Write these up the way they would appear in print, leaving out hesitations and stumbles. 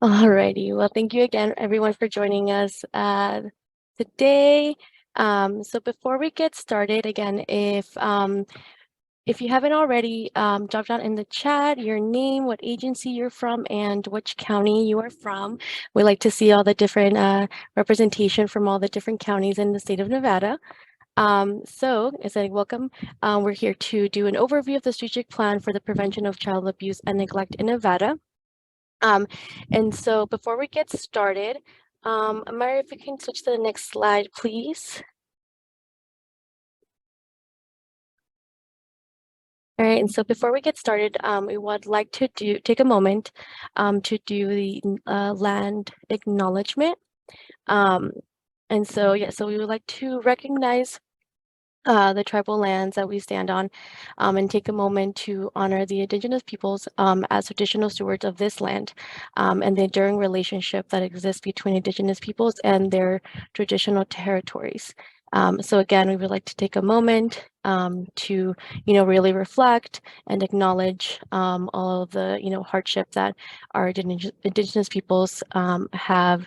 Alrighty. Well, thank you again, everyone, for joining us today. So before we get started, again, if you haven't already, drop down in the chat your name, what agency you're from, and which county you are from. We like to see all the different representation from all the different counties in the state of Nevada. So as I welcome, we're here to do an overview of the strategic plan for the prevention of child abuse and neglect in Nevada. And so before we get started, Amara, if you can switch to the next slide, please. All right, and so before we get started, we would like to take a moment to do the land acknowledgement. And so, yeah, so we would like to recognize the tribal lands that we stand on, and take a moment to honor the Indigenous peoples as traditional stewards of this land, and the enduring relationship that exists between Indigenous peoples and their traditional territories. So again, we would like to take a moment to, really reflect and acknowledge all of the, hardship that our Indigenous peoples have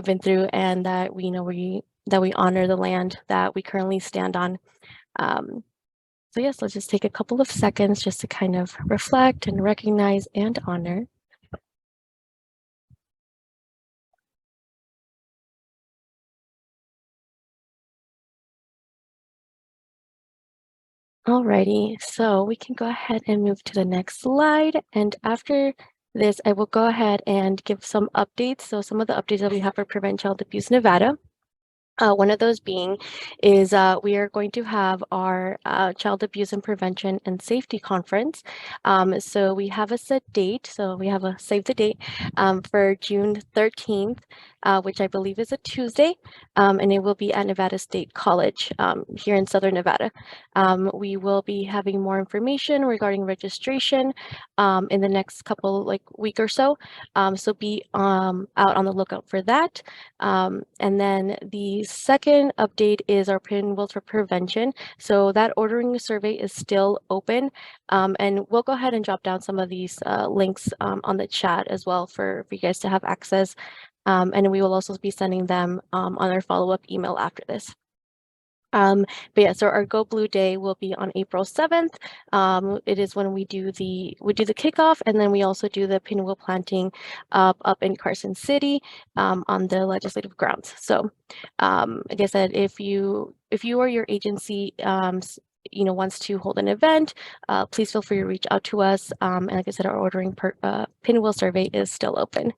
been through, and that we honor the land that we currently stand on. So yes, let's just take a couple of seconds just to kind of reflect and recognize and honor. Alrighty, so we can go ahead and move to the next slide. And after this, I will go ahead and give some updates. So some of the updates that we have for Prevent Child Abuse Nevada. One of those being is we are going to have our Child Abuse and Prevention and Safety Conference. So we have a set date. So we have a save the date for June 13th, which I believe is a Tuesday, and it will be at Nevada State College here in Southern Nevada. We will be having more information regarding registration in the next week or so. So be out on the lookout for that. And then the second update is our pinwheels for prevention. So that ordering survey is still open, and we'll go ahead and drop down some of these links on the chat as well for you guys to have access. And we will also be sending them on our follow-up email after this. But yeah, so our Go Blue Day will be on April 7th. It is when we do the kickoff, and then we also do the pinwheel planting up in Carson City on the legislative grounds. So like I said, if you or your agency wants to hold an event, please feel free to reach out to us. And like I said, our ordering pinwheel survey is still open.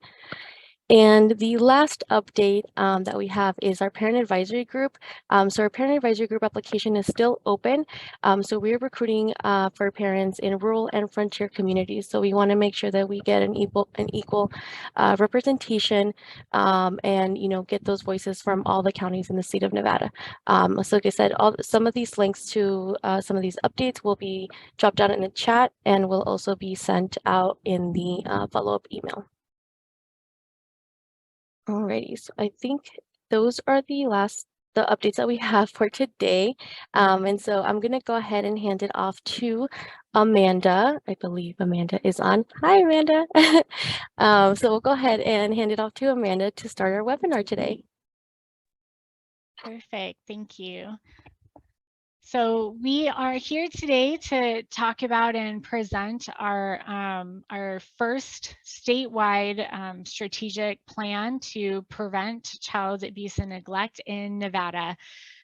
And the last update that we have is our parent advisory group. So our parent advisory group application is still open. So we're recruiting for parents in rural and frontier communities. So we want to make sure that we get an equal representation, and get those voices from all the counties in the state of Nevada. So like I said, some of these links to some of these updates will be dropped down in the chat and will also be sent out in the follow-up email. Alrighty, so I think those are the updates that we have for today. And so I'm gonna go ahead and hand it off to Amanda. I believe Amanda is on. Hi, Amanda. So we'll go ahead and hand it off to Amanda to start our webinar today. Perfect, thank you. So we are here today to talk about and present our first statewide strategic plan to prevent child abuse and neglect in Nevada.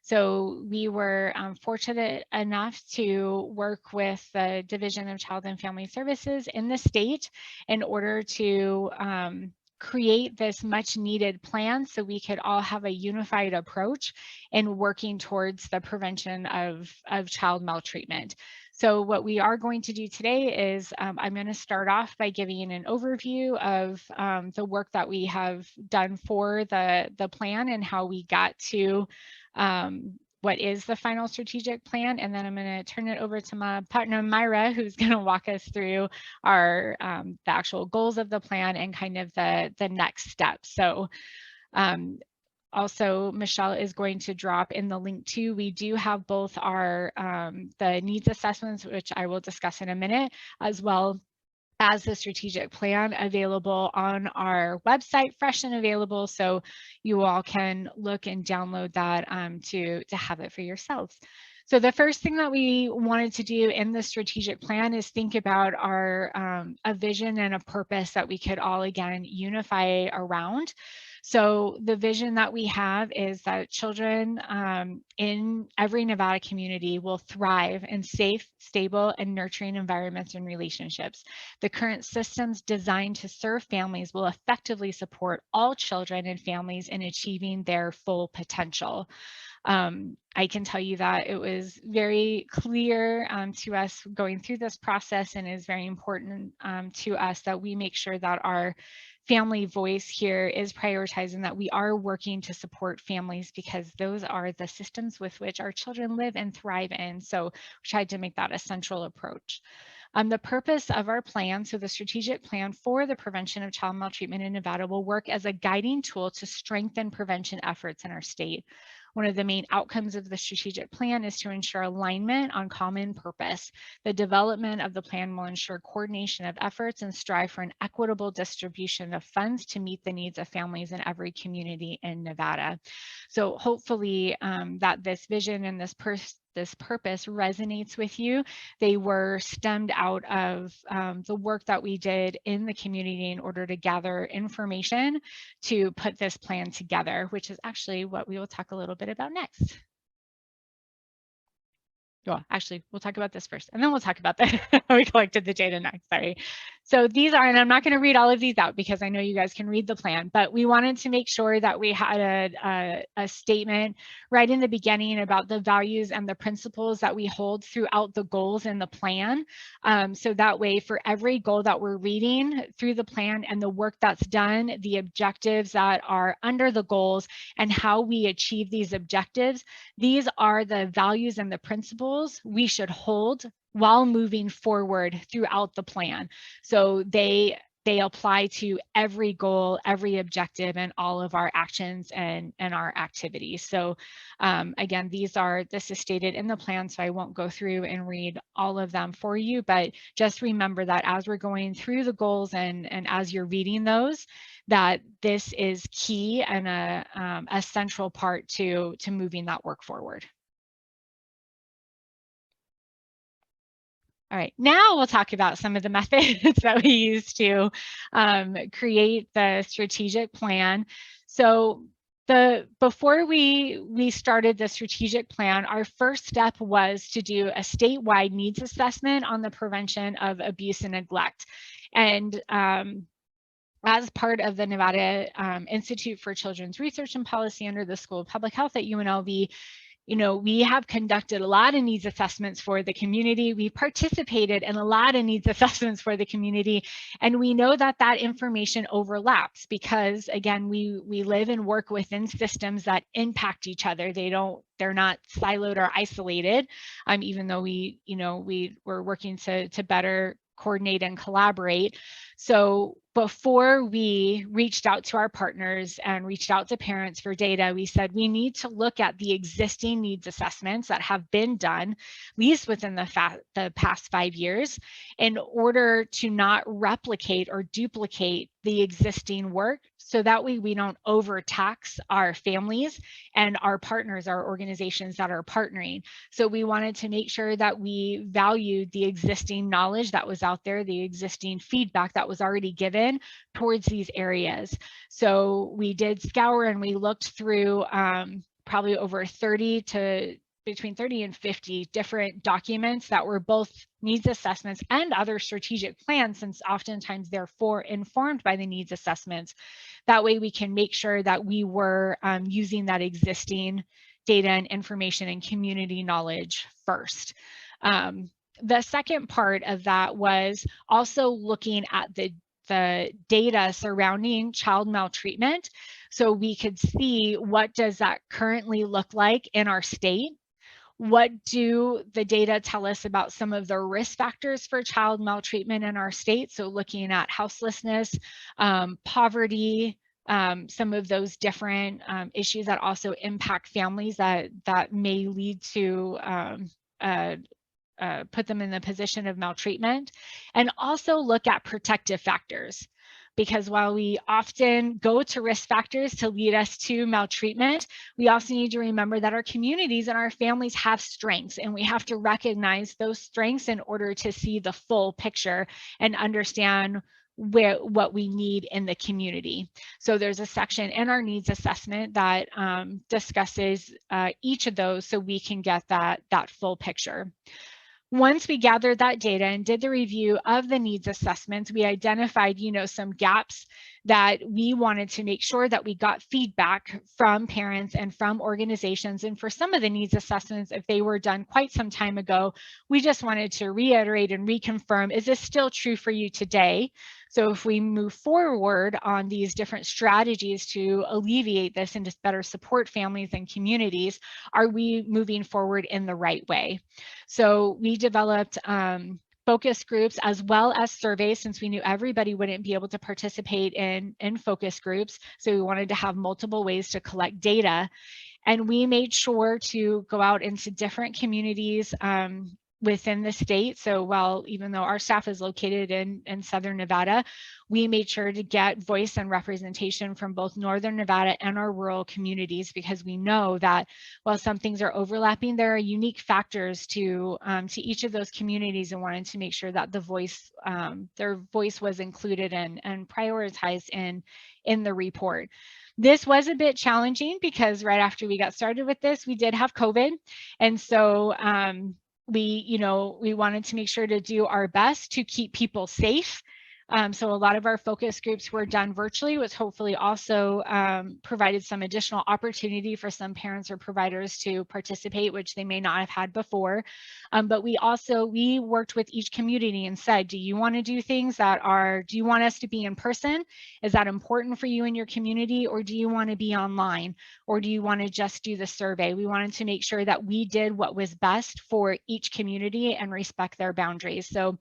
So we were fortunate enough to work with the Division of Child and Family Services in the state in order to create this much needed plan so we could all have a unified approach in working towards the prevention of child maltreatment. So what we are going to do today is I'm going to start off by giving an overview of the work that we have done for the plan and how we got to what is the final strategic plan, and then I'm going to turn it over to my partner Myra, who's going to walk us through our the actual goals of the plan and kind of the next steps. So also, Michelle is going to drop in the link too. We do have both our the needs assessments, which I will discuss in a minute, as well as the strategic plan available on our website, fresh and available, so you all can look and download that to have it for yourselves. So the first thing that we wanted to do in the strategic plan is think about our a vision and a purpose that we could all again unify around. So the vision that we have is that children in every Nevada community will thrive in safe, stable, and nurturing environments and relationships. The current systems designed to serve families will effectively support all children and families in achieving their full potential. I can tell you that it was very clear to us going through this process, and is very important to us that we make sure that our family voice here is prioritized and that we are working to support families, because those are the systems with which our children live and thrive in. So we tried to make that a central approach. The purpose of our plan, so the strategic plan for the prevention of child maltreatment in Nevada, will work as a guiding tool to strengthen prevention efforts in our state. One of the main outcomes of the strategic plan is to ensure alignment on common purpose. The development of the plan will ensure coordination of efforts and strive for an equitable distribution of funds to meet the needs of families in every community in Nevada. So hopefully that this vision and this purpose resonates with you. They were stemmed out of the work that we did in the community in order to gather information to put this plan together, which is actually what we will talk a little bit about next. Well, actually, we'll talk about this first, and then we'll talk about the how we collected the data next. Sorry. So these are, and I'm not going to read all of these out because I know you guys can read the plan, but we wanted to make sure that we had a statement right in the beginning about the values and the principles that we hold throughout the goals in the plan. So that way, for every goal that we're reading through the plan and the work that's done, the objectives that are under the goals, and how we achieve these objectives, these are the values and the principles we should hold while moving forward throughout the plan. So they apply to every goal, every objective, and all of our actions and our activities. So again, this is stated in the plan, so I won't go through and read all of them for you, but just remember that as we're going through the goals and as you're reading those, that this is key and a central part to moving that work forward. All right, now we'll talk about some of the methods that we use to create the strategic plan. So before we started the strategic plan, our first step was to do a statewide needs assessment on the prevention of abuse and neglect. And as part of the Nevada Institute for Children's Research and Policy under the School of Public Health at UNLV, we have conducted a lot of needs assessments for the community. We participated in a lot of needs assessments for the community, and we know that that information overlaps because, again, we live and work within systems that impact each other. They're not siloed or isolated, even though we're working to better coordinate and collaborate. So before we reached out to our partners and reached out to parents for data, we said we need to look at the existing needs assessments that have been done, at least within the past 5 years, in order to not replicate or duplicate the existing work, so that way we don't overtax our families and our partners, our organizations that are partnering. So we wanted to make sure that we valued the existing knowledge that was out there, the existing feedback that was already given towards these areas. So we did scour and we looked through probably over between 30 and 50 different documents that were both needs assessments and other strategic plans, since oftentimes they're informed by the needs assessments. That way we can make sure that we were using that existing data and information and community knowledge first. The second part of that was also looking at the data surrounding child maltreatment, so we could see what does that currently look like in our state. What do the data tell us about some of the risk factors for child maltreatment in our state? So looking at houselessness, poverty, some of those different issues that also impact families that may lead to put them in the position of maltreatment, and also look at protective factors. Because while we often go to risk factors to lead us to maltreatment, we also need to remember that our communities and our families have strengths, and we have to recognize those strengths in order to see the full picture and understand what we need in the community. So there's a section in our needs assessment that discusses each of those so we can get that full picture. Once we gathered that data and did the review of the needs assessments, we identified, some gaps that we wanted to make sure that we got feedback from parents and from organizations. And for some of the needs assessments, if they were done quite some time ago, we just wanted to reiterate and reconfirm, is this still true for you today? So if we move forward on these different strategies to alleviate this and just better support families and communities, are we moving forward in the right way? So we developed focus groups as well as surveys, since we knew everybody wouldn't be able to participate in focus groups. So we wanted to have multiple ways to collect data. And we made sure to go out into different communities within the state. So even though our staff is located in Southern Nevada, we made sure to get voice and representation from both Northern Nevada and our rural communities, because we know that while some things are overlapping, there are unique factors to each of those communities, and wanted to make sure that their voice was included and prioritized in the report. This was a bit challenging because right after we got started with this, we did have COVID. And so we wanted to make sure to do our best to keep people safe. So a lot of our focus groups were done virtually, which hopefully also provided some additional opportunity for some parents or providers to participate, which they may not have had before. But we worked with each community and said, do you want to do things do you want us to be in person? Is that important for you in your community? Or do you want to be online? Or do you want to just do the survey? We wanted to make sure that we did what was best for each community and respect their boundaries. So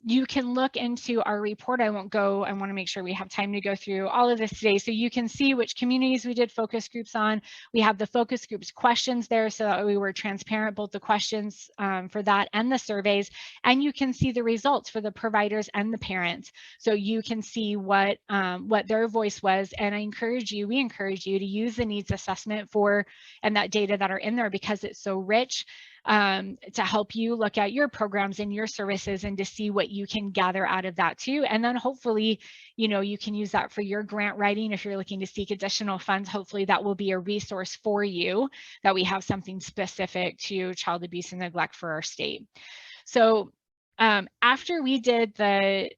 you can look into our report. I want to make sure we have time to go through all of this today. So you can see which communities we did focus groups on. We have the focus groups questions there so that we were transparent, both the questions for that and the surveys. And you can see the results for the providers and the parents. So you can see what their voice was. And we encourage you to use the needs assessment and that data that are in there, because it's so rich, to help you look at your programs and your services and to see what you can gather out of that too. And then hopefully, you can use that for your grant writing. If you're looking to seek additional funds, hopefully that will be a resource for you, that we have something specific to child abuse and neglect for our state. So after we did the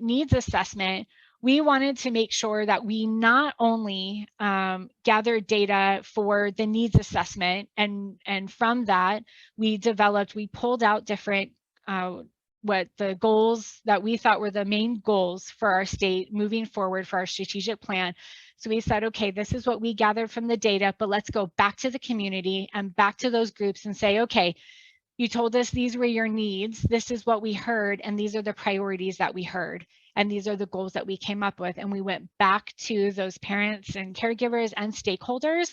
needs assessment, we wanted to make sure that we not only gathered data for the needs assessment, and from that we pulled out different what the goals that we thought were the main goals for our state moving forward for our strategic plan. So we said, okay, this is what we gathered from the data, but let's go back to the community and back to those groups and say, okay, you told us these were your needs, this is what we heard, and these are the priorities that we heard, and these are the goals that we came up with. And we went back to those parents and caregivers and stakeholders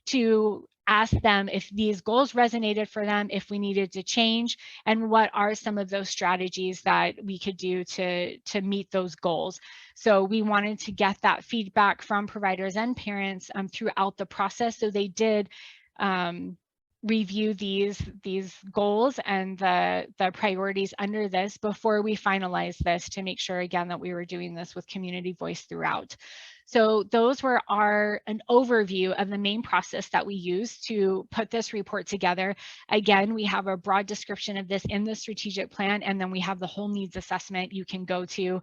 to ask them if these goals resonated for them, if we needed to change, and what are some of those strategies that we could do to meet those goals. So we wanted to get that feedback from providers and parents throughout the process. So they did review these goals and the priorities under this before we finalized this, to make sure again that we were doing this with community voice throughout. So those were an overview of the main process that we use to put this report together. Again, we have a broad description of this in the strategic plan, and then we have the whole needs assessment you can go to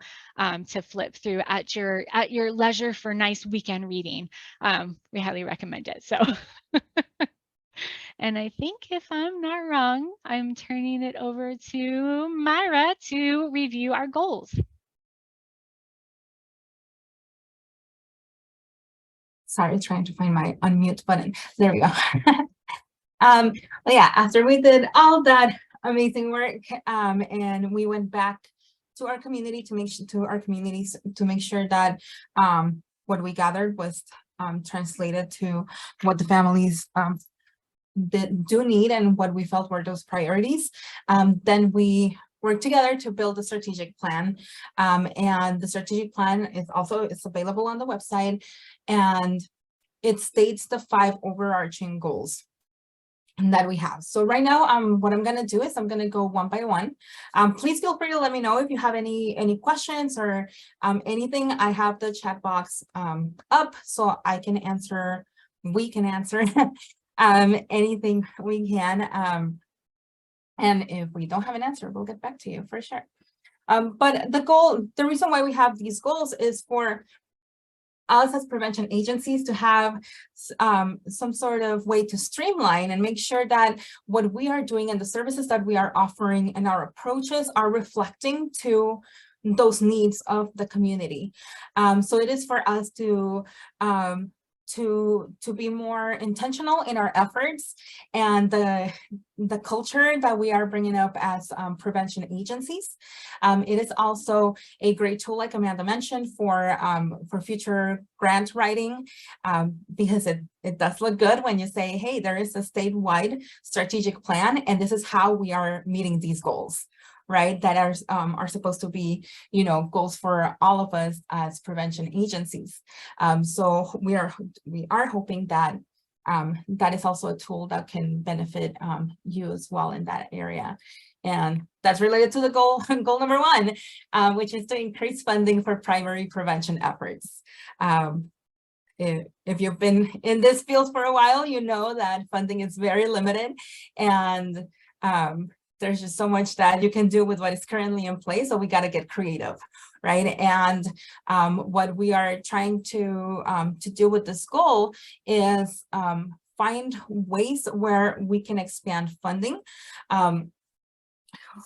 flip through at your leisure for nice weekend reading. We highly recommend it. So. And I think, if I'm not wrong, I'm turning it over to Myra to review our goals. Sorry, trying to find my unmute button. There we go. But yeah, after we did all that amazing work, and we went back to our community to make sure that what we gathered was translated to what the families do need and what we felt were those priorities. Then we work together to build a strategic plan. And the strategic plan is available on the website, and it states the 5 overarching goals that we have. So right now, what I'm going to do is I'm going to go one by one. Please feel free to let me know if you have any questions or anything. I have the chat box up so I can answer, we can answer anything we can. And if we don't have an answer, we'll get back to you for sure. But the reason why we have these goals is for us as prevention agencies to have some sort of way to streamline and make sure that what we are doing and the services that we are offering and our approaches are reflecting to those needs of the community. So it is for us to be more intentional in our efforts and the culture that we are bringing up as prevention agencies. It is also a great tool, like Amanda mentioned, for future grant writing, because it does look good when you say, hey, there is a statewide strategic plan, and this is how we are meeting these goals, right? That are supposed to be, goals for all of us as prevention agencies. So we are hoping that that is also a tool that can benefit you as well in that area. And that's related to the goal number 1, which is to increase funding for primary prevention efforts. If you've been in this field for a while, you know that funding is very limited, and there's just so much that you can do with what is currently in place. So we got to get creative, right? And what we are trying to do with this goal is find ways where we can expand funding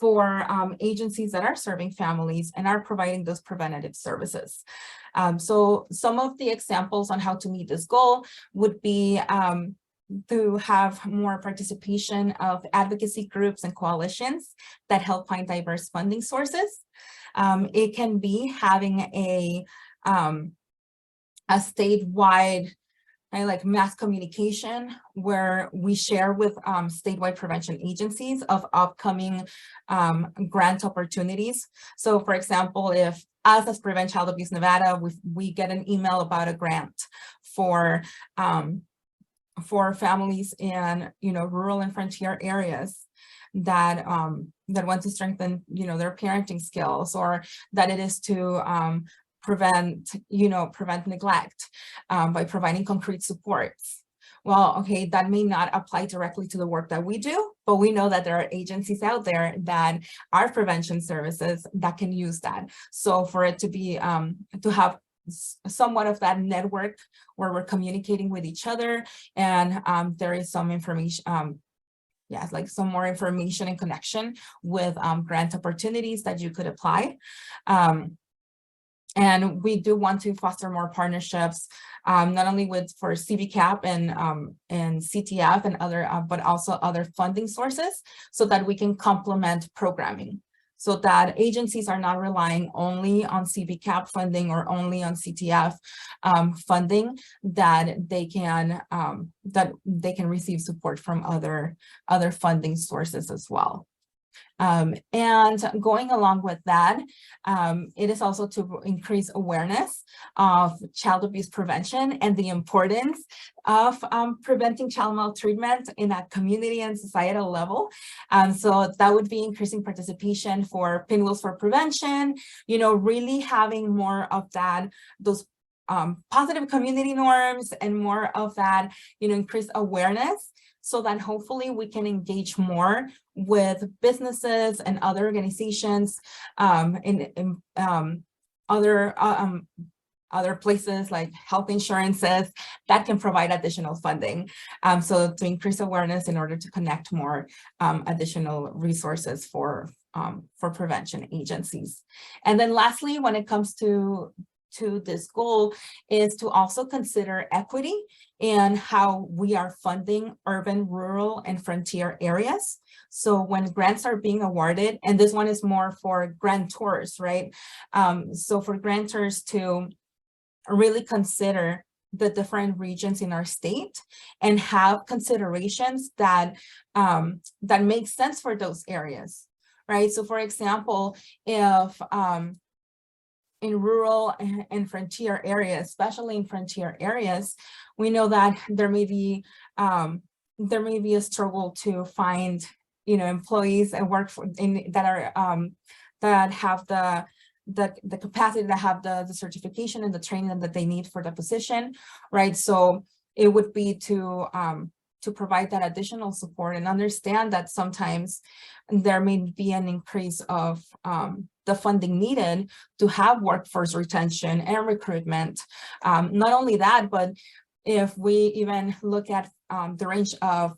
for agencies that are serving families and are providing those preventative services. So some of the examples on how to meet this goal would be to have more participation of advocacy groups and coalitions that help find diverse funding sources. It can be having a statewide like mass communication where we share with statewide prevention agencies of upcoming grant opportunities. So for example, if us as Prevent Child Abuse Nevada, we get an email about a grant for families in rural and frontier areas that that want to strengthen their parenting skills, or that it is to prevent neglect by providing concrete supports. Well, okay, that may not apply directly to the work that we do, but we know that there are agencies out there that are prevention services that can use that. So for it to be to have somewhat of that network where we're communicating with each other, and there is some information, like some more information and connection with grant opportunities that you could apply. And we do want to foster more partnerships, not only for CBCAP and CTF and other, but also other funding sources, so that we can complement programming, so that agencies are not relying only on CBCAP funding or only on CTF funding, that they can receive support from other funding sources as well. And going along with that, it is also to increase awareness of child abuse prevention and the importance of preventing child maltreatment in a community and societal level. So that would be increasing participation for Pinwheels for Prevention, really having more of those positive community norms and more of that, increased awareness, so that hopefully we can engage more with businesses and other organizations in other places like health insurances that can provide additional funding. So to increase awareness in order to connect more additional resources for prevention agencies. And then lastly, when it comes to this goal, is to also consider equity in how we are funding urban, rural, and frontier areas. So when grants are being awarded, and this one is more for grantors, right? So for grantors to really consider the different regions in our state and have considerations that that make sense for those areas, right? So for example, if in rural and frontier areas, especially in frontier areas, we know that there may be a struggle to find, employees and work that are that have the capacity to have the certification and the training that they need for the position, right? So it would be to provide that additional support and understand that sometimes there may be an increase of the funding needed to have workforce retention and recruitment. Not only that, but if we even look at the range of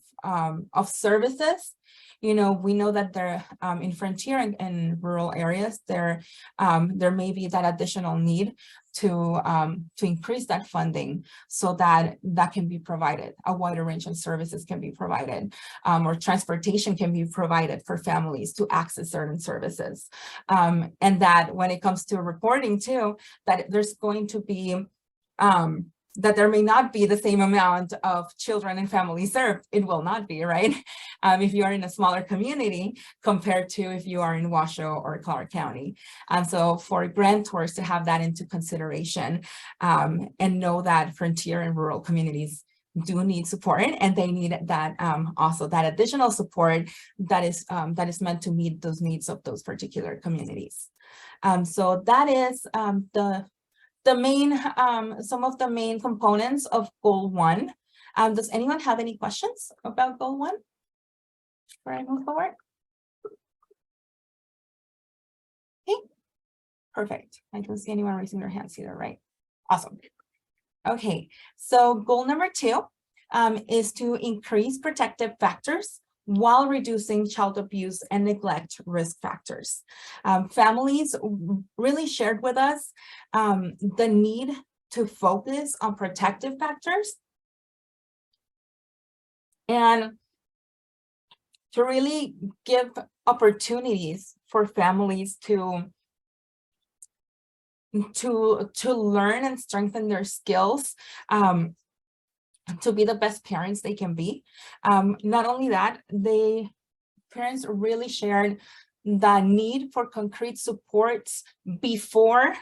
services, we know that there in frontier and rural areas, there may be that additional need to increase that funding so that can be provided. A wider range of services can be provided, or transportation can be provided for families to access certain services. And that when it comes to reporting too, that there's going to be that there may not be the same amount of children and families served. It will not be, right? If you are in a smaller community compared to if you are in Washoe or Clark County. So for grantors to have that into consideration and know that frontier and rural communities do need support, and they need that also that additional support that is meant to meet those needs of those particular communities. So that is the main, some of the main components of Goal 1. Does anyone have any questions about Goal 1 before I move forward? Okay, perfect. I don't see anyone raising their hands either, right? Awesome. Okay, so goal number 2 is to increase protective factors while reducing child abuse and neglect risk factors. Families really shared with us the need to focus on protective factors and to really give opportunities for families to learn and strengthen their skills to be the best parents they can be. Not only that, parents really shared the need for concrete supports before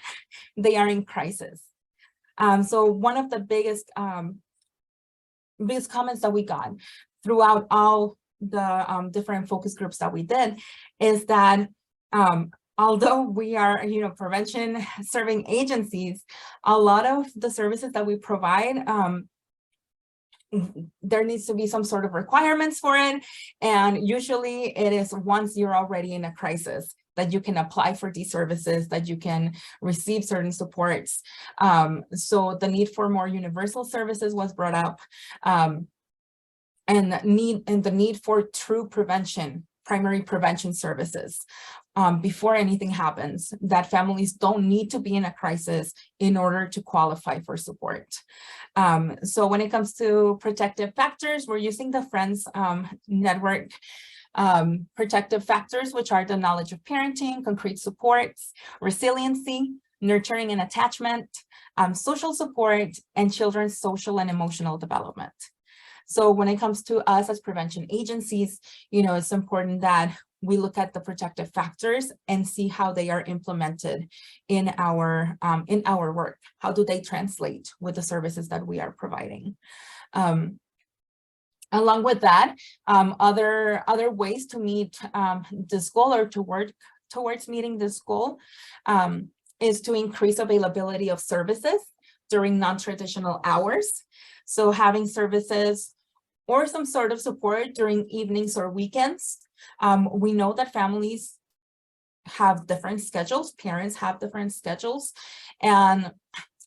they are in crisis. So one of the biggest comments that we got throughout all the different focus groups that we did is that although we are, prevention serving agencies, a lot of the services that we provide, there needs to be some sort of requirements for it. And usually it is once you're already in a crisis that you can apply for these services, that you can receive certain supports. So the need for more universal services was brought up, and the need for true prevention, primary prevention services before anything happens, that families don't need to be in a crisis in order to qualify for support. So when it comes to protective factors, we're using the Friends network protective factors, which are the knowledge of parenting, concrete supports, resiliency, nurturing and attachment, social support, and children's social and emotional development. So when it comes to us as prevention agencies, it's important that we look at the protective factors and see how they are implemented in our work. How do they translate with the services that we are providing? Along with that, other ways to meet this goal or to work towards meeting this goal is to increase availability of services during non-traditional hours. So having services or some sort of support during evenings or weekends. We know that families have different schedules, parents have different schedules, and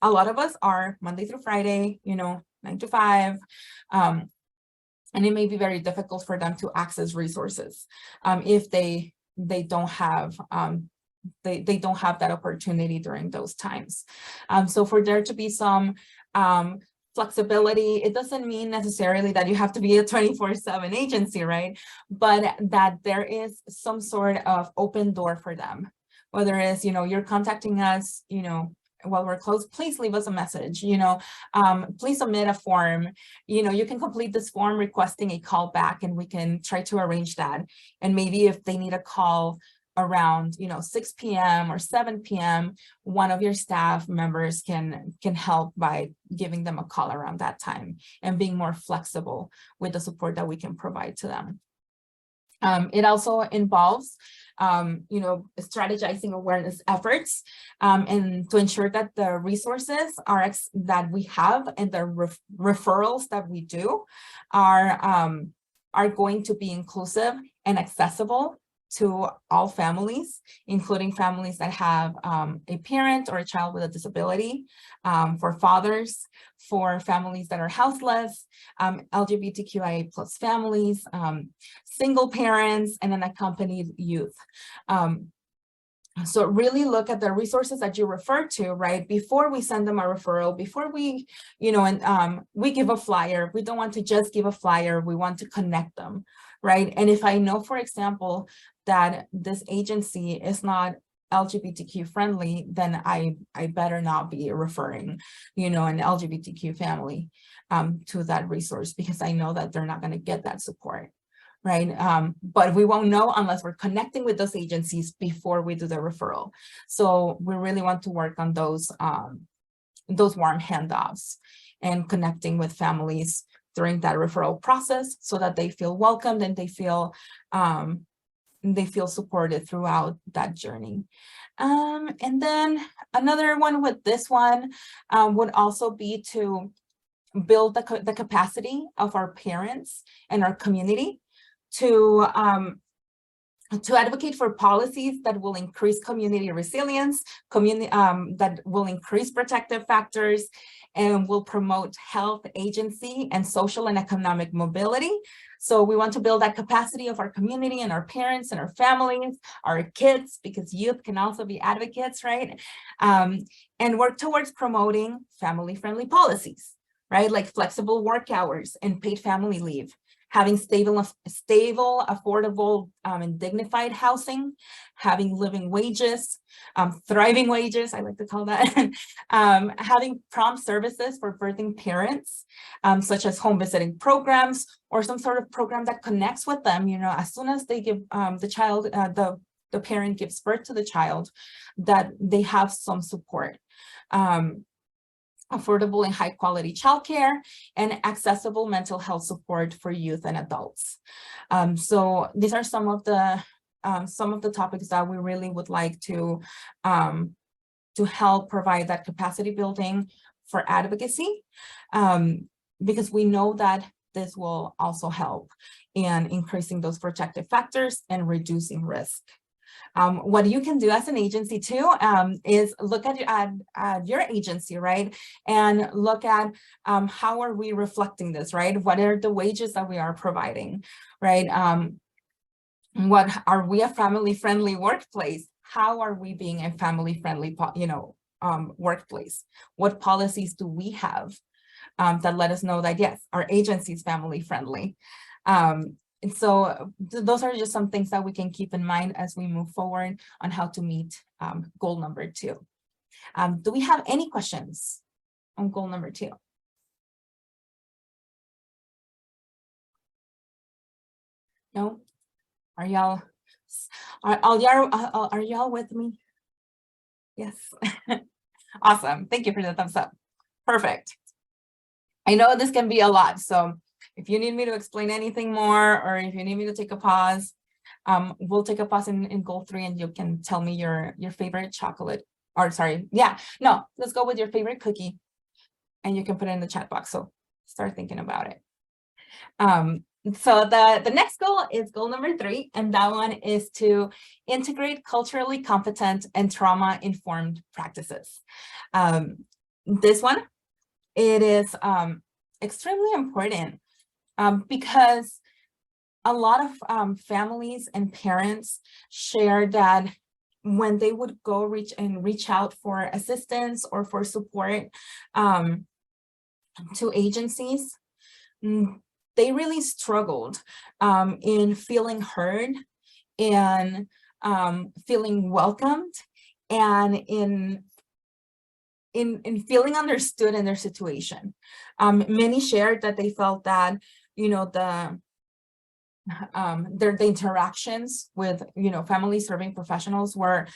a lot of us are Monday through Friday, 9 to 5, and it may be very difficult for them to access resources if they don't have they don't have that opportunity during those times. So for there to be some flexibility, it doesn't mean necessarily that you have to be a 24/7 agency, right? But that there is some sort of open door for them, whether it's, you're contacting us, while we're closed, please leave us a message, please submit a form. You can complete this form requesting a call back, and we can try to arrange that. And maybe if they need a call around 6 p.m. or 7 p.m., one of your staff members can help by giving them a call around that time and being more flexible with the support that we can provide to them. It also involves strategizing awareness efforts, and to ensure that the resources that we have and the referrals that we do are going to be inclusive and accessible to all families, including families that have a parent or a child with a disability, for fathers, for families that are houseless, LGBTQIA+ families, single parents, and then youth. So really look at the resources that you refer to, right? Before we send them a referral, before we, we give a flyer. We don't want to just give a flyer. We want to connect them, right? And if I know, for example, that this agency is not LGBTQ friendly, then I better not be referring, an LGBTQ family to that resource, because I know that they're not going to get that support. Right. But we won't know unless we're connecting with those agencies before we do the referral. So we really want to work on those warm handoffs and connecting with families during that referral process, so that they feel welcomed and they feel supported throughout that journey. And then another one with this one would also be to build the capacity of our parents and our community to advocate for policies that will increase community resilience, that will increase protective factors, and will promote health, agency, and social and economic mobility. So we want to build that capacity of our community and our parents and our families, our kids, because youth can also be advocates, right? And work towards promoting family-friendly policies, right? Like flexible work hours and paid family leave, having stable, affordable, and dignified housing, having living wages, thriving wages, I like to call that, having prompt services for birthing parents, such as home visiting programs, or some sort of program that connects with them, as soon as they give the child, the parent gives birth to the child, that they have some support. Affordable and high quality childcare, and accessible mental health support for youth and adults. So these are some of the topics that we really would like to help provide that capacity building for advocacy, because we know that this will also help in increasing those protective factors and reducing risk. What you can do as an agency too is look at your agency, right? And look at how are we reflecting this, right? What are the wages that we are providing, right? What are we a family-friendly workplace? How are we being a family-friendly, workplace? What policies do we have that let us know that, yes, our agency is family-friendly? And so those are just some things that we can keep in mind as we move forward on how to meet goal number 2. Do we have any questions on goal number 2? No? Are y'all with me? Yes. Awesome. Thank you for the thumbs up. Perfect. I know this can be a lot, so if you need me to explain anything more, or if you need me to take a pause, we'll take a pause in goal 3, and you can tell me your favorite chocolate, or sorry, yeah, no, let's go with your favorite cookie, and you can put it in the chat box. So start thinking about it. So the next goal is goal number 3, and that one is to integrate culturally competent and trauma-informed practices. This one, it is extremely important. Because a lot of families and parents share that when they would go reach out for assistance or for support to agencies, they really struggled in feeling heard and feeling welcomed, and in in feeling understood in their situation. Many shared that they felt that, you know, the interactions with, you know, family serving professionals were,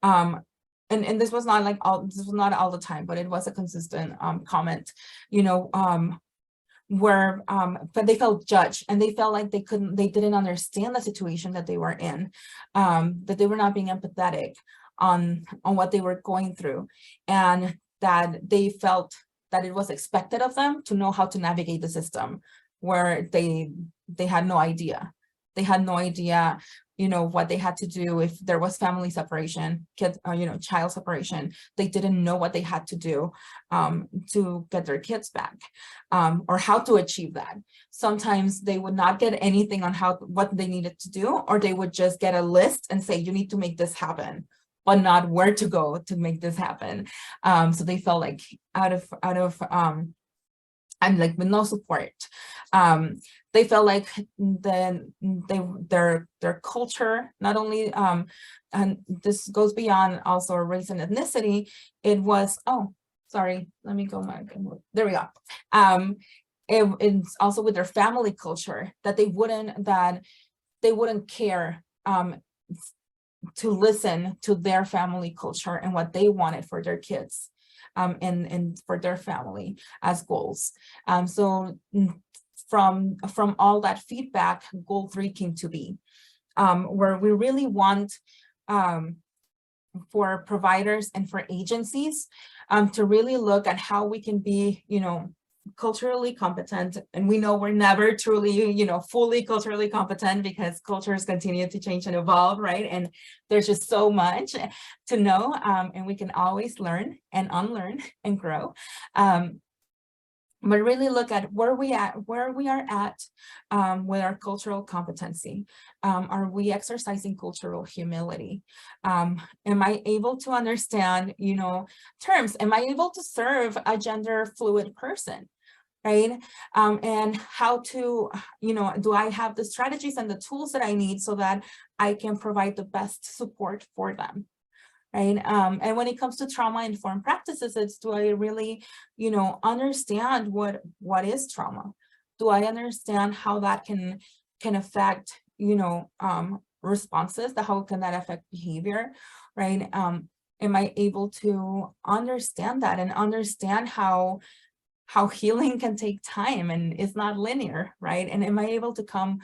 and this was not all the time, but it was a consistent comment, you know, where but they felt judged, and they felt like they didn't understand the situation that they were in, that they were not being empathetic on what they were going through, and that they felt that it was expected of them to know how to navigate the system, where they had no idea. They had no idea, you know, what they had to do if there was family separation, you know, child separation. They didn't know what they had to do to get their kids back, or how to achieve that. Sometimes they would not get anything on what they needed to do, or they would just get a list and say, you need to make this happen, but not where to go to make this happen. So they felt like out of and like with no support. They felt like their culture, not only and this goes beyond also race and ethnicity. It was, oh, sorry, let me go back. There we go. It's also with their family culture, that they wouldn't care to listen to their family culture and what they wanted for their kids. And for their family as goals. So from all that feedback, goal 3 came to be, where we really want for providers and for agencies to really look at how we can be, you know, culturally competent. And we know we're never truly, you know, fully culturally competent, because cultures continue to change and evolve, right? And there's just so much to know, and we can always learn and unlearn and grow. But really look at where we are at with our cultural competency. Are we exercising cultural humility? Am I able to understand, you know, terms? Am I able to serve a gender fluid person? Right? And how to, you know, do I have the strategies and the tools that I need so that I can provide the best support for them? Right? And when it comes to trauma-informed practices, it's, do I really, you know, understand what is trauma? Do I understand how that can affect, you know, responses, how can that affect behavior, right? Am I able to understand that and understand how healing can take time and it's not linear, right? And am I able to come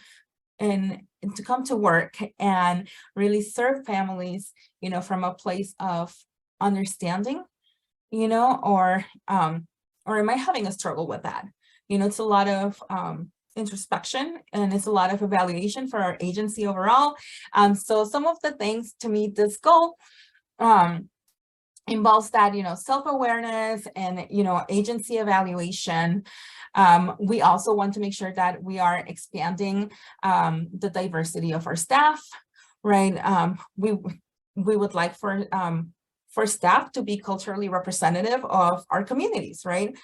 to work and really serve families, you know, from a place of understanding, you know, or am I having a struggle with that? You know, it's a lot of introspection, and it's a lot of evaluation for our agency overall. So some of the things to meet this goal involves that, you know, self-awareness and, you know, agency evaluation. We also want to make sure that we are expanding the diversity of our staff, right? We would like for staff to be culturally representative of our communities, right?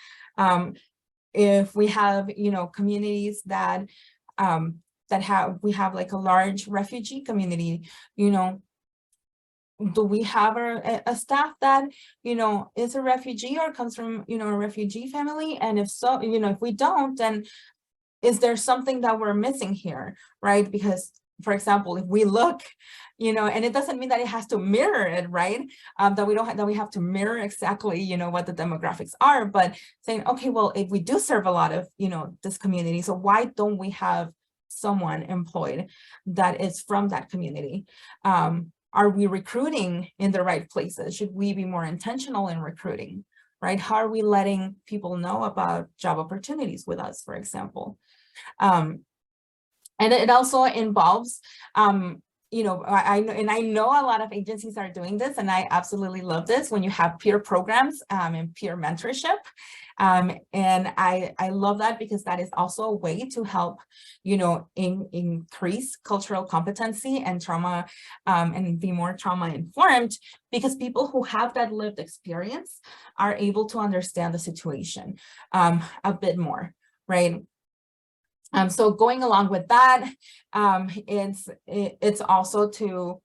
If we have, you know, communities that we have like a large refugee community, you know, do we have a staff that, you know, is a refugee or comes from, you know, a refugee family? And if so, you know, if we don't, then is there something that we're missing here, right? Because, for example, if we look, you know, and it doesn't mean that it has to mirror it, right? That we have to mirror exactly, you know, what the demographics are, but saying, okay, well, if we do serve a lot of, you know, this community, so why don't we have someone employed that is from that community? Are we recruiting in the right places? Should we be more intentional in recruiting, right? How are we letting people know about job opportunities with us, for example? And it also involves, you know, I know a lot of agencies are doing this, and I absolutely love this when you have peer programs and peer mentorship. And I love that, because that is also a way to help, you know, increase cultural competency and trauma, and be more trauma informed, because people who have that lived experience are able to understand the situation a bit more, right? So going along with that, it's also to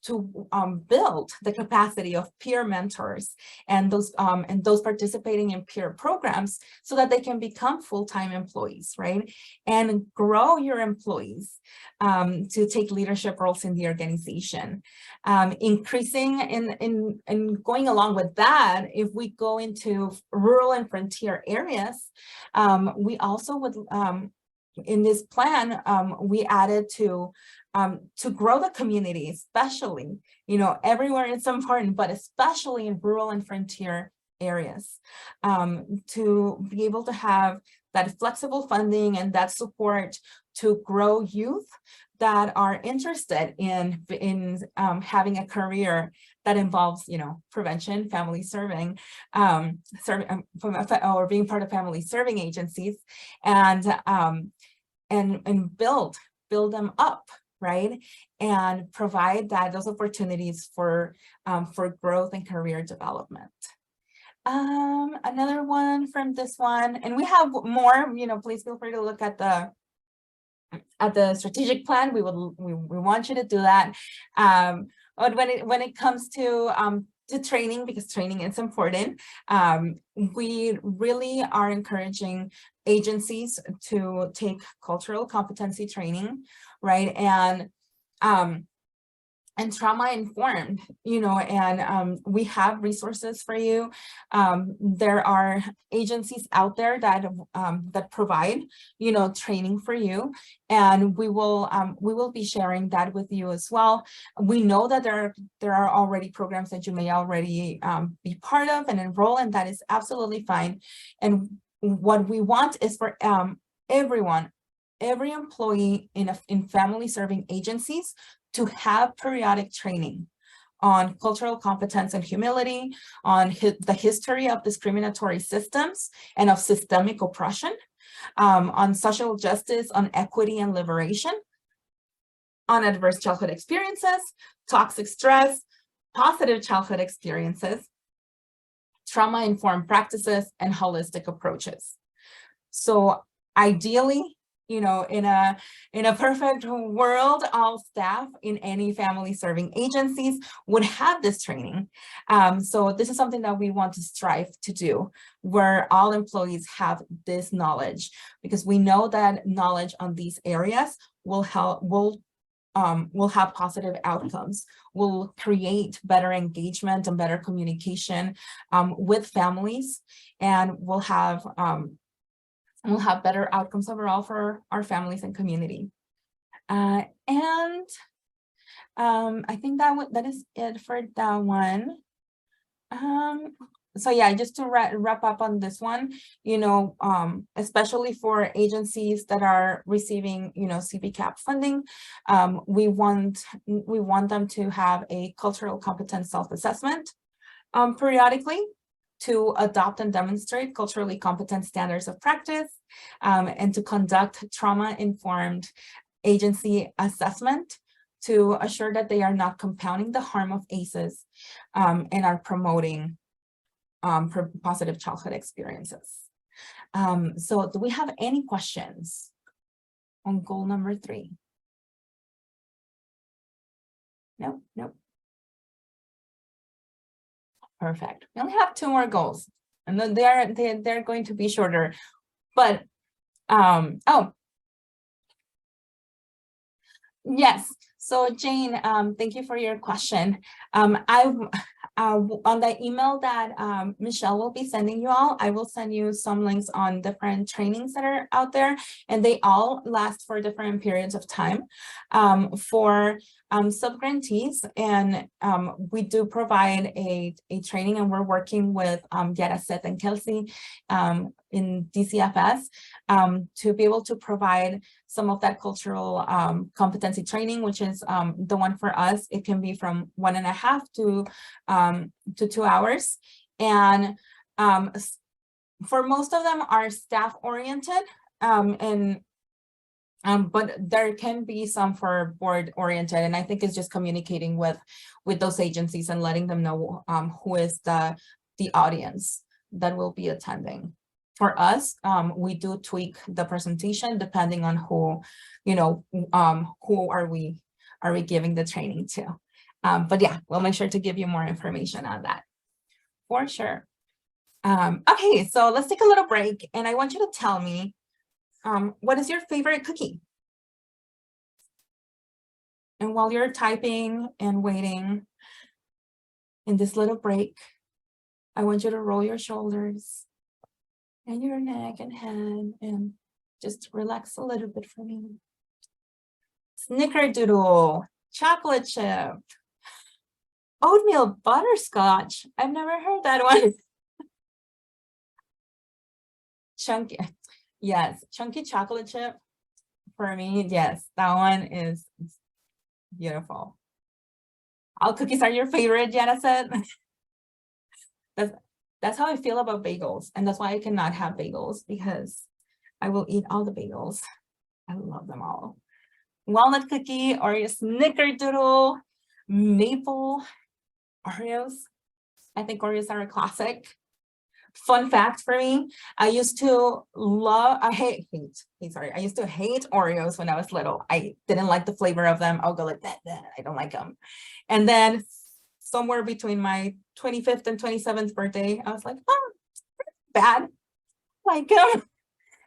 build the capacity of peer mentors and those participating in peer programs so that they can become full-time employees, right? And grow your employees to take leadership roles in the organization. Increasing and going along with that, if we go into rural and frontier areas, we also would in this plan, we added to grow the community, especially, everywhere it's important, but especially in rural and frontier areas, to be able to have that flexible funding and that support to grow youth that are interested in having a career that involves, prevention, family serving, or being part of family serving agencies, and build them up, right? And provide those opportunities for growth and career development. Another one from this one, and we have more, please feel free to look at the strategic plan. We want you to do that. But when it comes to training, because training is important, we really are encouraging agencies to take cultural competency training, right? And trauma informed, and we have resources for you. There are agencies out there that provide, training for you, and we will be sharing that with you as well. We know that there are already programs that you may already be part of and enroll, and that is absolutely fine. And what we want is for everyone, every employee in family serving agencies to have periodic training on cultural competence and humility, on the history of discriminatory systems and of systemic oppression, on social justice, on equity and liberation, on adverse childhood experiences, toxic stress, positive childhood experiences, trauma-informed practices, and holistic approaches. So ideally, in a perfect world, all staff in any family serving agencies would have this training. So this is something that we want to strive to do, where all employees have this knowledge, because we know that knowledge on these areas will have positive outcomes, will create better engagement and better communication with families, and will have better outcomes overall for our families and community. I think that is it for that one. So yeah, just to wrap up on this one, especially for agencies that are receiving, CBCAP funding, we want them to have a cultural competence self-assessment periodically, to adopt and demonstrate culturally competent standards of practice, and to conduct trauma-informed agency assessment to assure that they are not compounding the harm of ACEs and are promoting positive childhood experiences. So do we have any questions on goal number 3? No. Perfect. We only have 2 more goals, and then they're going to be shorter. But oh, yes. So Jane, thank you for your question. On the email that Michelle will be sending you all, I will send you some links on different trainings that are out there, and they all last for different periods of time for subgrantees. And we do provide a training, and we're working with Yara, Seth, and Kelsey in DCFS to be able to provide some of that cultural competency training, which is the one for us. It can be from 1.5 to 2 hours. And for most of them are staff oriented, but there can be some for board oriented. And I think it's just communicating with those agencies and letting them know who is the audience that will be attending. For us, we do tweak the presentation depending on who, who are we giving the training to. But yeah, we'll make sure to give you more information on that for sure. Okay, so let's take a little break, and I want you to tell me, what is your favorite cookie? And while you're typing and waiting in this little break, I want you to roll your shoulders and your neck and head and just relax a little bit for me. Snickerdoodle, chocolate chip, oatmeal butterscotch. I've never heard that one. Chunky, yes, chunky chocolate chip. For me, yes, that one is beautiful. All cookies are your favorite, Jana said. That's how I feel about bagels. And that's why I cannot have bagels, because I will eat all the bagels. I love them all. Walnut cookie, Oreo snickerdoodle, maple, Oreos. I think Oreos are a classic. Fun fact for me, I used to hate Oreos when I was little. I didn't like the flavor of them. I'll go like that, I don't like them. And then somewhere between my 25th and 27th birthday, I was like, oh, bad, like them.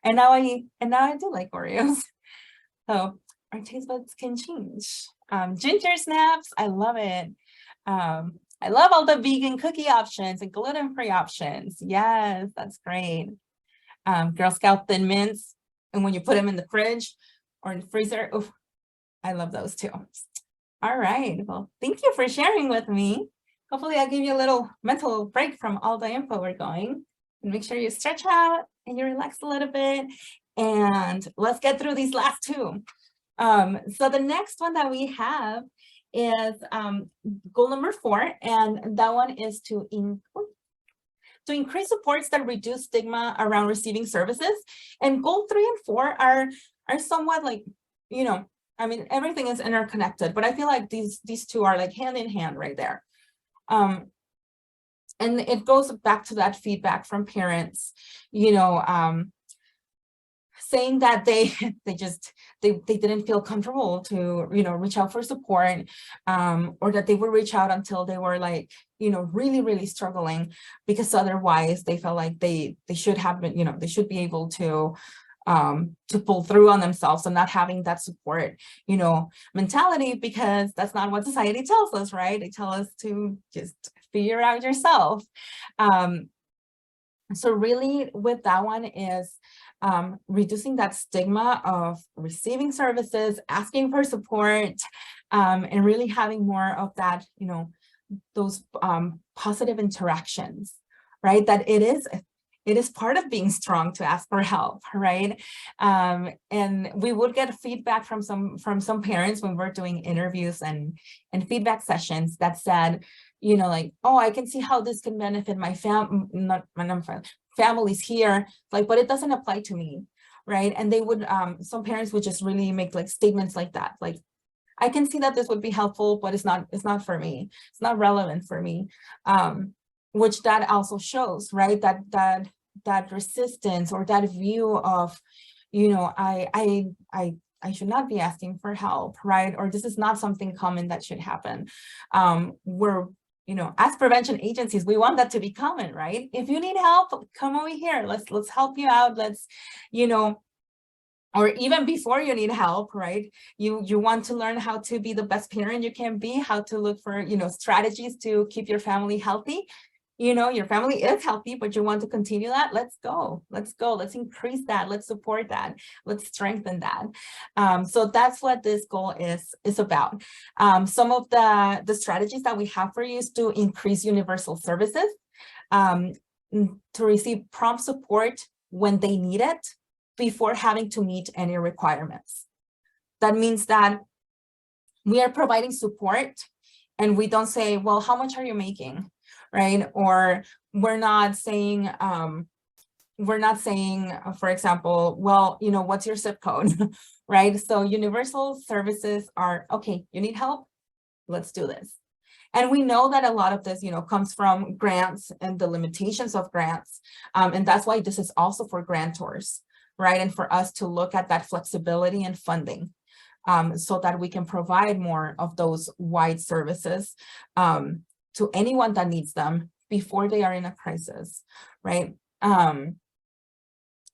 And now I do like Oreos. So our taste buds can change. Ginger snaps, I love it. I love all the vegan cookie options and gluten-free options. Yes, that's great. Girl Scout Thin Mints, and when you put them in the fridge or in the freezer, oof, I love those too. All right, well, thank you for sharing with me. Hopefully I gave you a little mental break from all the info we're going. And make sure you stretch out and you relax a little bit. And let's get through these last two. So the next one that we have is goal number 4, and that one is to increase supports that reduce stigma around receiving services. And goal 3 and 4 are somewhat like, you know, I mean, everything is interconnected, but I feel like these two are like hand in hand right there. And it goes back to that feedback from parents, you know, saying that they didn't feel comfortable to, you know, reach out for support, or that they would reach out until they were like, you know, really struggling, because otherwise they felt like they should have been, you know, they should be able to pull through on themselves, and not having that support, you know, mentality, because that's not what society tells us, right? They tell us to just figure out yourself. So really with that one is reducing that stigma of receiving services, asking for support, and really having more of that, you know, those positive interactions, right? That it is part of being strong to ask for help, right? And we would get feedback from some parents when we're doing interviews and feedback sessions that said, you know, like, oh, I can see how this can benefit my families here, like, but it doesn't apply to me, right? And they would, some parents would just really make like statements like that, like, I can see that this would be helpful, but it's not for me. It's not relevant for me. Which that also shows, right? That resistance, or that view of, you know, I should not be asking for help, right? Or this is not something common that should happen. We're, you know, as prevention agencies, we want that to be common, right? If you need help, come over here. Let's help you out. Let's, you know, or even before you need help, right? You want to learn how to be the best parent you can be, how to look for, you know, strategies to keep your family healthy. You know, your family is healthy, but you want to continue that. Let's go. Let's increase that. Let's support that. Let's strengthen that. So that's what this goal is about. Some of the strategies that we have for you is to increase universal services, to receive prompt support when they need it, before having to meet any requirements. That means that we are providing support, and we don't say, well, how much are you making, right? Or we're not saying, for example, well, you know, what's your zip code, right? So universal services are, okay, you need help? Let's do this. And we know that a lot of this, you know, comes from grants and the limitations of grants. And that's why this is also for grantors, right? And for us to look at that flexibility and funding, so that we can provide more of those wide services to anyone that needs them before they are in a crisis, right?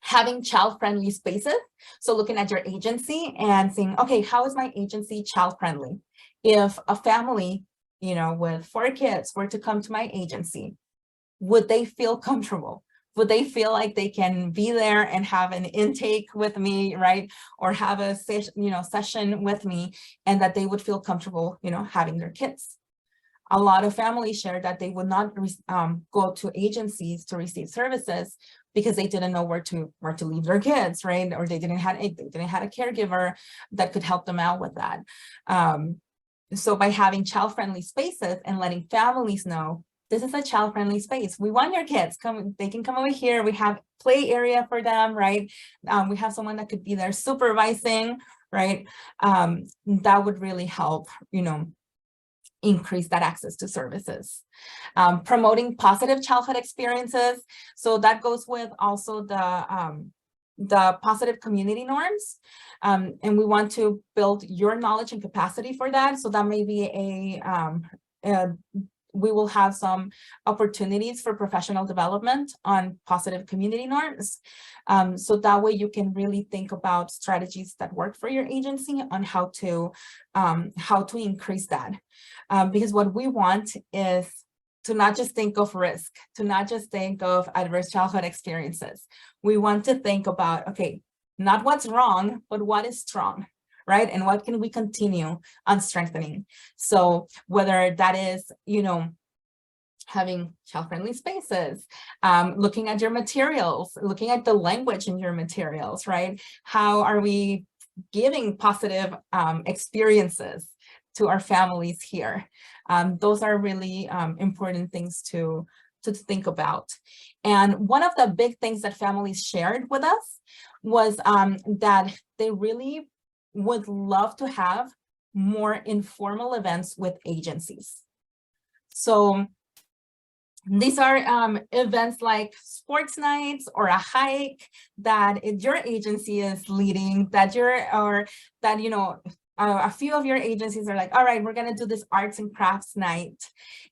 Having child-friendly spaces. So looking at your agency and saying, okay, how is my agency child-friendly? If a family, with 4 kids were to come to my agency, would they feel comfortable? Would they feel like they can be there and have an intake with me, right? Or have a session with me, and that they would feel comfortable, having their kids. A lot of families shared that they would not go to agencies to receive services because they didn't know where to leave their kids, right? Or they didn't have a caregiver that could help them out with that. So by having child-friendly spaces and letting families know, this is a child-friendly space. We want your kids, they can come over here. We have play area for them, right? We have someone that could be there supervising, right? That would really help, increase that access to services. Promoting positive childhood experiences. So that goes with also the positive community norms. And we want to build your knowledge and capacity for that. So that may be we will have some opportunities for professional development on positive community norms. So that way you can really think about strategies that work for your agency on how to increase that. Because what we want is to not just think of risk, to not just think of adverse childhood experiences. We want to think about, okay, not what's wrong, but what is strong, right? And what can we continue on strengthening? So whether that is, having child-friendly spaces, looking at your materials, looking at the language in your materials, right? How are we giving positive experiences to our families here? Those are really important things to think about. And one of the big things that families shared with us was that they really would love to have more informal events with agencies. So these are events like sports nights or a hike that your agency is leading, a few of your agencies are like, all right, we're going to do this arts and crafts night.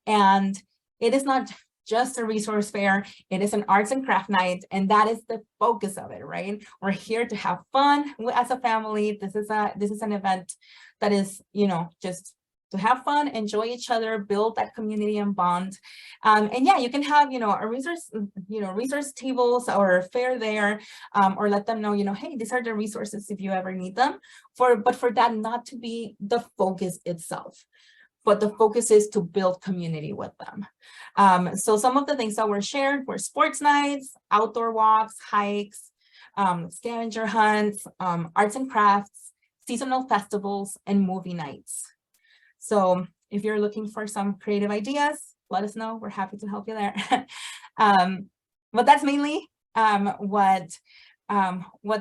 And it is not just a resource fair, it is an arts and craft night, and that is the focus of it, right? We're here to have fun as a family. This is an event that is, just to have fun, enjoy each other, build that community and bond. And yeah, you can have, a resource tables or a fair there, or let them know, hey, these are the resources if you ever need them. But for that not to be the focus itself, but the focus is to build community with them. So some of the things that were shared were sports nights, outdoor walks, hikes, scavenger hunts, arts and crafts, seasonal festivals, and movie nights. So if you're looking for some creative ideas, let us know. We're happy to help you there. But that's mainly what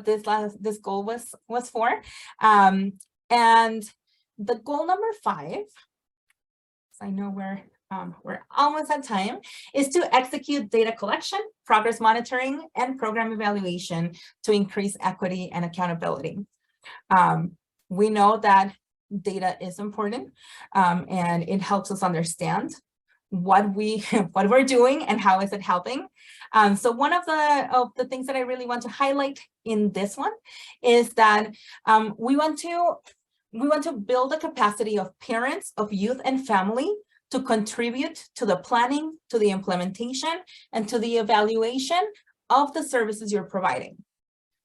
this goal was for. And the goal number 5, I know we're almost at time, is to execute data collection, progress monitoring, and program evaluation to increase equity and accountability. We know that data is important, and it helps us understand what we're doing and how is it helping. So one of the things that I really want to highlight in this one is that we want to build the capacity of parents, of youth and family to contribute to the planning, to the implementation, and to the evaluation of the services you're providing.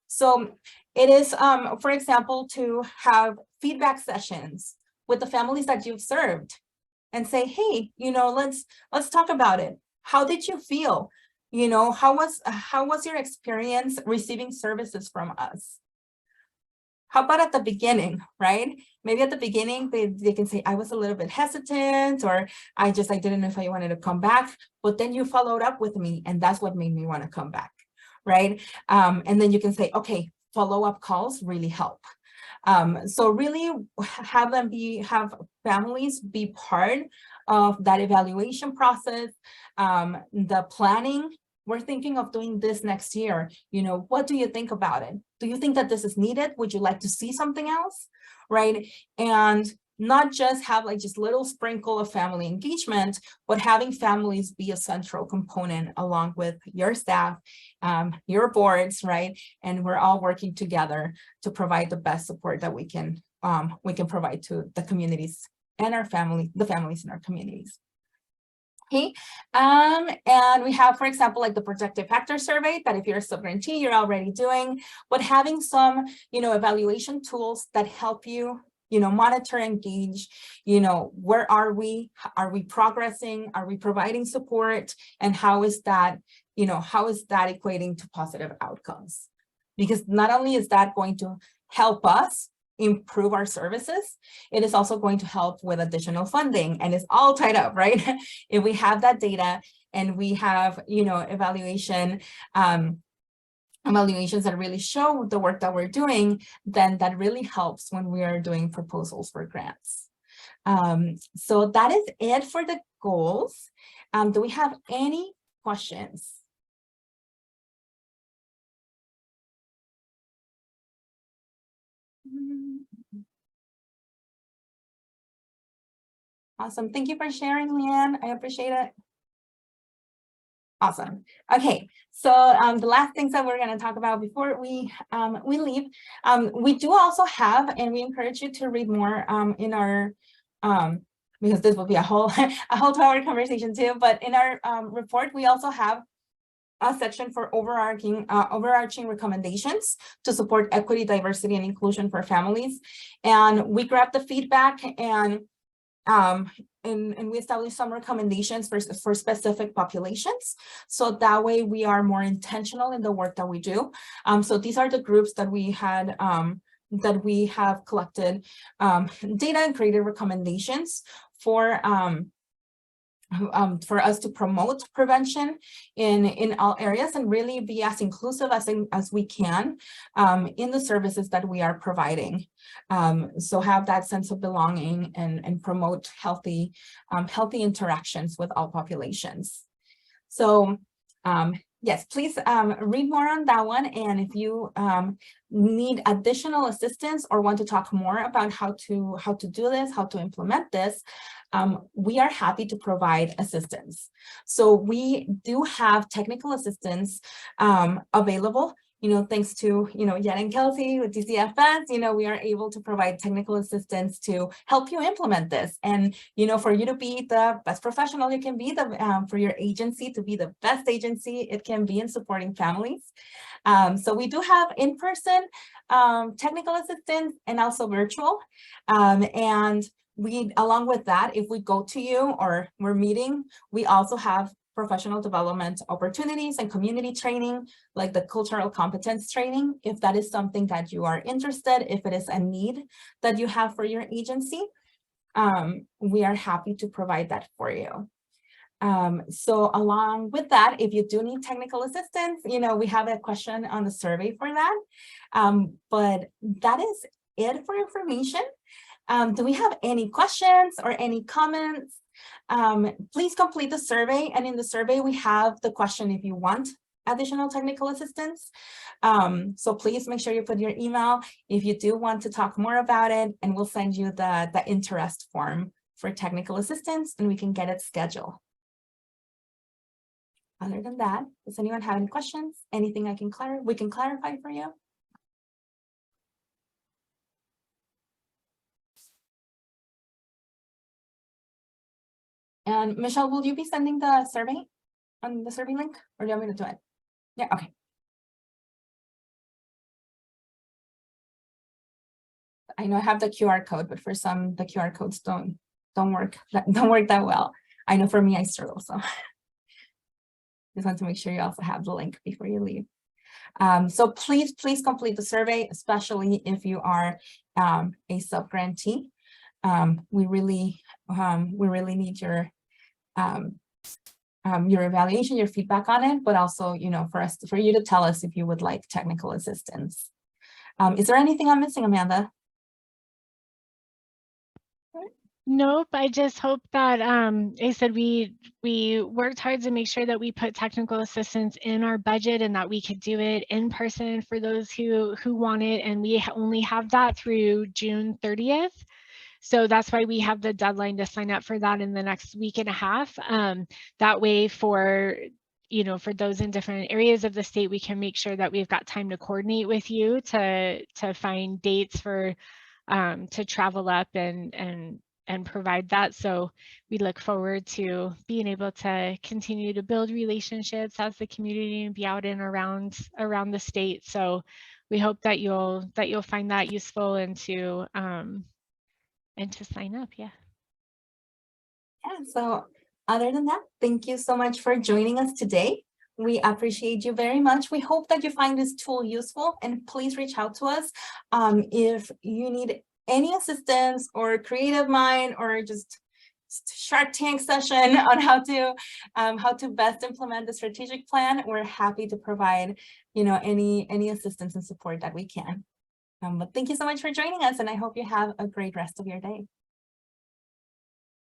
So it is, for example, to have feedback sessions with the families that you've served and say, hey, let's talk about it. How did you feel? How was your experience receiving services from us? How about at the beginning, right? Maybe at the beginning, they can say, I was a little bit hesitant, or I didn't know if I wanted to come back, but then you followed up with me, and that's what made me want to come back, right? And then you can say, okay, follow-up calls really help. So really have families be part of that evaluation process, the planning, we're thinking of doing this next year. You know, what do you think about it? Do you think that this is needed? Would you like to see something else? Right? And not just have like just little sprinkle of family engagement, but having families be a central component along with your staff, your boards, right? And we're all working together to provide the best support that we can provide to the communities and our family, the families in our communities. Okay, and we have, for example, like the protective factor survey that if you're a subgrantee, you're already doing, but having some, you know, evaluation tools that help you, you know, monitor, engage, you know, where are we progressing? Are we providing support? And how is that, you know, how is that equating to positive outcomes? Because not only is that going to help us improve our services, it is also going to help with additional funding, and it's all tied up, right? If we have that data and we have, you know, evaluations that really show the work that we're doing, then that really helps when we are doing proposals for grants. So that is it for the goals. Do we have any questions? Awesome. Thank you for sharing, Leanne. I appreciate it. Awesome. Okay, so the last things that we're going to talk about before we leave, we do also have, and we encourage you to read more in our because this will be a whole 2-hour conversation too. But in our report, we also have a section for overarching recommendations to support equity, diversity, and inclusion for families. And we grabbed the feedback and we established some recommendations for specific populations. So that way we are more intentional in the work that we do. So these are the groups that we had that we have collected data and created recommendations for us to promote prevention in all areas and really be as inclusive as we can in the services that we are providing. So have that sense of belonging and promote healthy interactions with all populations. So yes, please read more on that one. And if you need additional assistance or want to talk more about how to do this, how to implement this, we are happy to provide assistance. So we do have technical assistance available. You know, thanks to, you know, Jen and Kelsey with DCFS, you know, we are able to provide technical assistance to help you implement this. And, you know, for you to be the best professional you can be, for your agency to be the best agency it can be in supporting families. So we do have in-person technical assistance and also virtual. And we, along with that, if we go to you or we're meeting, we also have professional development opportunities and community training, like the cultural competence training, if that is something that you are interested, if it is a need that you have for your agency, we are happy to provide that for you. So along with that, if you do need technical assistance, you know, we have a question on the survey for that. But that is it for information. Do we have any questions or any comments? Please complete the survey, and in the survey we have the question if you want additional technical assistance. So please make sure you put your email if you do want to talk more about it, and we'll send you the interest form for technical assistance and we can get it scheduled. Other than that, does anyone have any questions? Anything we can clarify for you? And Michelle, will you be sending the survey on the survey link, or do you want me to do it? Yeah, okay. I know I have the QR code, but for some, the QR codes don't work that well. I know for me, I struggle, so just want to make sure you also have the link before you leave. So please complete the survey, especially if you are a sub-grantee. We really need your evaluation, your feedback on it, but also, you know, for you to tell us if you would like technical assistance. Is there anything I'm missing, Amanda? Nope, I just hope that I said we worked hard to make sure that we put technical assistance in our budget and that we could do it in person for those who want it, and we only have that through June 30th. So that's why we have the deadline to sign up for that in the next week and a half. That way for, you know, for those in different areas of the state, we can make sure that we've got time to coordinate with you to find dates for to travel up and provide that. So we look forward to being able to continue to build relationships as the community and be out and around the state. So we hope that you'll find that useful and to sign up. Yeah. Yeah, so other than that, thank you so much for joining us today. We appreciate you very much. We hope that you find this tool useful, and please reach out to us if you need any assistance or creative mind or just Shark Tank session on how to best implement the strategic plan. We're happy to provide, you know, any assistance and support that we can. But thank you so much for joining us, and I hope you have a great rest of your day.